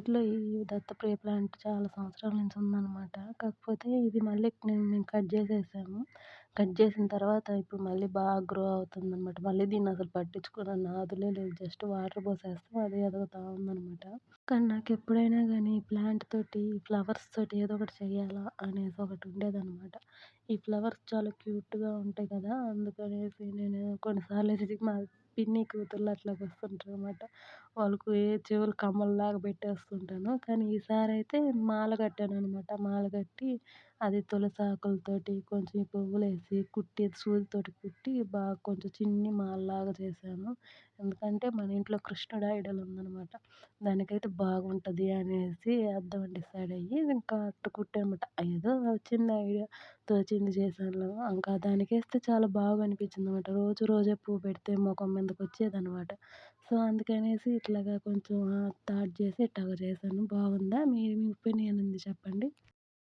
ఇంట్లో ఈ దత్తప్రియ ప్లాంట్ చాలా సంవత్సరాల నుంచి ఉందనమాట. కాకపోతే ఇది మళ్ళీ మేము కట్ జేసేసాము. కట్ జేసిన తర్వాత ఇప్పుడు మళ్ళీ బాగా గ్రో అవుతుందనమాట. మళ్ళీ దీన్నసలు పట్టించుకునే నాదులే లేదు. జస్ట్ వాటర్ పోసేస్తాం అది ఎదుగుతా ఉందనమాట. కానీ నాకెప్పుడైనా గానీ ప్లాంట్ తోటి, ఫ్లవర్స్ తోటి ఏదో ఒకటి చెయ్యాలా అనేసి ఒకటుండేదనమాట. ఈ ఫ్లవర్స్ చాలా క్యూట్‌గా ఉంటాయి కదా! అందుకనేసి నేను కొన్నిసార్లు మా పిన్ని కూతుర్లు అట్లా వస్తుంటారనమాట. వాళ్ళకు చెవులు కమ్మల్లాగా పెట్టేస్తుంటాను. కానీ ఈసారైతే మాల కట్టాననమాట. మాల కట్టి అది తులసాకులతోటి కొంచెం పువ్వులేసి కుట్టి సూదితోటి కుట్టి బాగా కొంచెం చిన్ని మాలలాగా చేశాను. ఎందుకంటే మన ఇంట్లో కృష్ణుడి ఐడల్ ఉందనమాట. దానికైతే బాగుంటది అనేసి అద్దామని డిసైడ్ అయ్యి ఇంకా అట్ట కుట్టానమాట. ఏదో వచ్చింది ఐడియా తోచింది చేశాను. ఇంకా దానికేస్తే చాలా బాగా అనిపించిందనమాట. రోజు రోజే పువ్వు పెడితే మొఖం మీదకొచ్చేదనమాట. సో, అందుకనేసి ఇట్లాగా కొంచెం థాట్ చేసి ఇట్టాగ చేశాను. బాగుందా? మీ మీ ఒపీనియన్ ఏంది చెప్పండి?